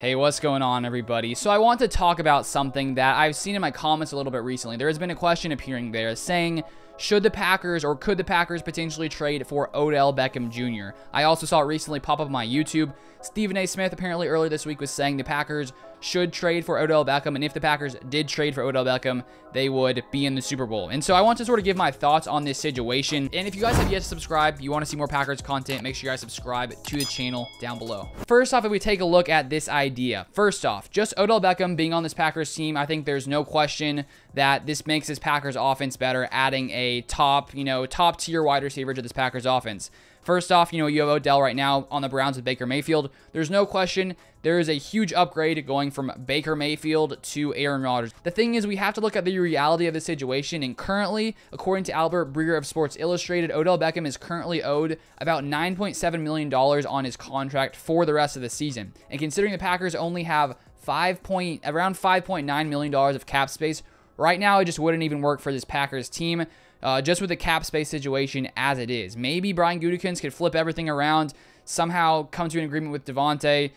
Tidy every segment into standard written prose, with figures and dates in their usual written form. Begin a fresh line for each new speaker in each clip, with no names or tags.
Hey, what's going on, everybody? So I want to talk about something that I've seen in my comments a little bit recently. There has been a question appearing there saying, should the Packers or could the Packers potentially trade for Odell Beckham Jr.? I also saw it recently pop up on my YouTube. Stephen A. Smith apparently earlier this week was saying the Packers should trade for Odell Beckham, and if the Packers did trade for Odell Beckham, they would be in the Super Bowl. And so I want to sort of give my thoughts on this situation. And if you guys have yet to subscribe, you want to see more Packers content, make sure you guys subscribe to the channel down below. First off, if we take a look at this idea, first off, just Odell Beckham being on this Packers team, I think there's no question that this makes this Packers offense better, adding a top tier wide receiver to this Packers offense. First off, you have Odell right now on the Browns with Baker Mayfield. There's no question there is a huge upgrade going from Baker Mayfield to Aaron Rodgers. The thing is, we have to look at the reality of the situation, and currently, according to Albert Breer of Sports Illustrated, Odell Beckham is currently owed about $9.7 million on his contract for the rest of the season. And considering the Packers only have around $5.9 million of cap space, right now it just wouldn't even work for this Packers team. Just with the cap space situation as it is. Maybe Brian Gutekunst could flip everything around, somehow come to an agreement with Devontae,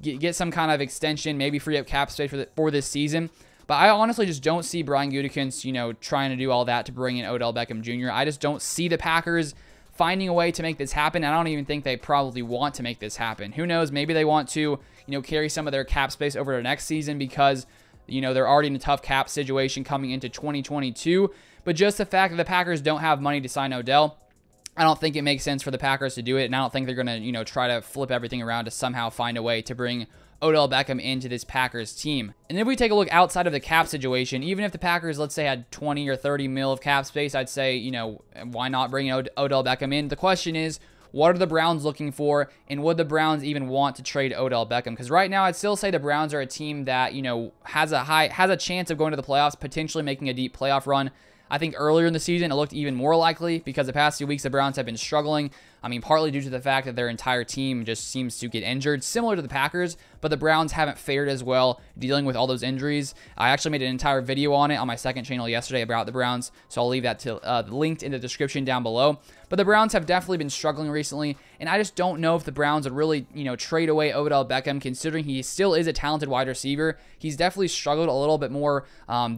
get some kind of extension, maybe free up cap space for this season. But I honestly just don't see Brian Gutekunst, trying to do all that to bring in Odell Beckham Jr. I just don't see the Packers finding a way to make this happen. I don't even think they probably want to make this happen. Who knows? Maybe they want to, carry some of their cap space over to next season because they're already in a tough cap situation coming into 2022. But just the fact that the Packers don't have money to sign Odell, I don't think it makes sense for the Packers to do it. And I don't think they're going to, try to flip everything around to somehow find a way to bring Odell Beckham into this Packers team. And if we take a look outside of the cap situation, even if the Packers, let's say, had 20 or 30 mil of cap space, I'd say, why not bring Odell Beckham in? The question is, what are the Browns looking for, and would the Browns even want to trade Odell Beckham? Because right now, I'd still say the Browns are a team that, has a chance of going to the playoffs, potentially making a deep playoff run. I think earlier in the season, it looked even more likely because the past few weeks, the Browns have been struggling. I mean, partly due to the fact that their entire team just seems to get injured, similar to the Packers, but the Browns haven't fared as well dealing with all those injuries. I actually made an entire video on it on my second channel yesterday about the Browns, so I'll leave that linked in the description down below. But the Browns have definitely been struggling recently, and I just don't know if the Browns would really, trade away Odell Beckham, considering he still is a talented wide receiver. He's definitely struggled a little bit more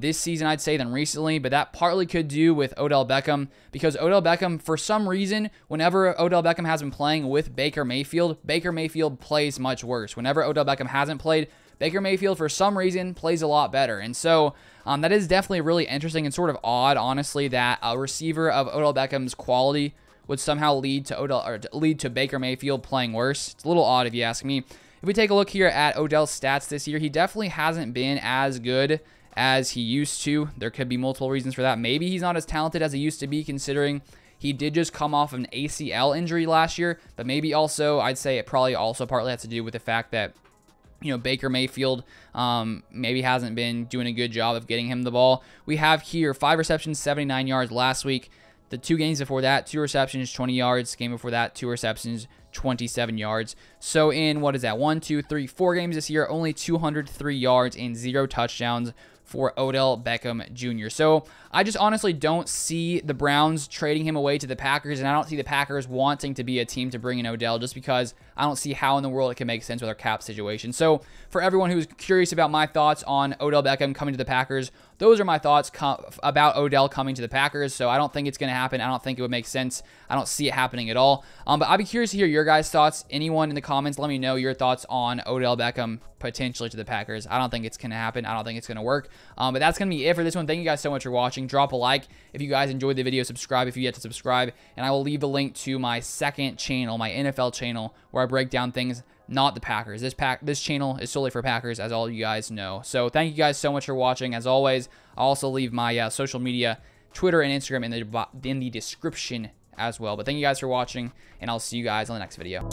this season, I'd say, than recently, but that partly could do with Odell Beckham, because Odell Beckham, for some reason, whenever Odell Beckham has been playing with Baker Mayfield plays much worse. Whenever Odell Beckham hasn't played, Baker Mayfield, for some reason, plays a lot better. And so that is definitely really interesting and sort of odd, honestly, that a receiver of Odell Beckham's quality would somehow lead to Baker Mayfield playing worse. It's a little odd if you ask me. If we take a look here at Odell's stats this year, he definitely hasn't been as good as he used to. There could be multiple reasons for that. Maybe he's not as talented as he used to be, considering he did just come off an ACL injury last year, but maybe also, I'd say it probably also partly has to do with the fact that, Baker Mayfield maybe hasn't been doing a good job of getting him the ball. We have here 5 receptions, 79 yards last week. The 2 games before that, 2 receptions, 20 yards. Game before that, 2 receptions, 27 yards. So in, 4 games this year, only 203 yards and 0 touchdowns for Odell Beckham Jr. So I just honestly don't see the Browns trading him away to the Packers, and I don't see the Packers wanting to be a team to bring in Odell, just because I don't see how in the world it can make sense with our cap situation. So for everyone who's curious about my thoughts on Odell Beckham coming to the Packers, those are my thoughts about Odell coming to the Packers. So I don't think it's going to happen. I don't think it would make sense. I don't see it happening at all. But I'd be curious to hear your guys' thoughts. Anyone in the comments, let me know your thoughts on Odell Beckham potentially to the Packers. I don't think it's going to happen. I don't think it's going to work. But that's going to be it for this one. Thank you guys so much for watching. Drop a like if you guys enjoyed the video. Subscribe if you yet to subscribe. And I will leave the link to my second channel, my NFL channel, where I break down things not the Packers. This channel is solely for Packers, as all you guys know. So thank you guys so much for watching. As always, I'll also leave my social media, Twitter and Instagram, in the description as well. But thank you guys for watching, and I'll see you guys on the next video.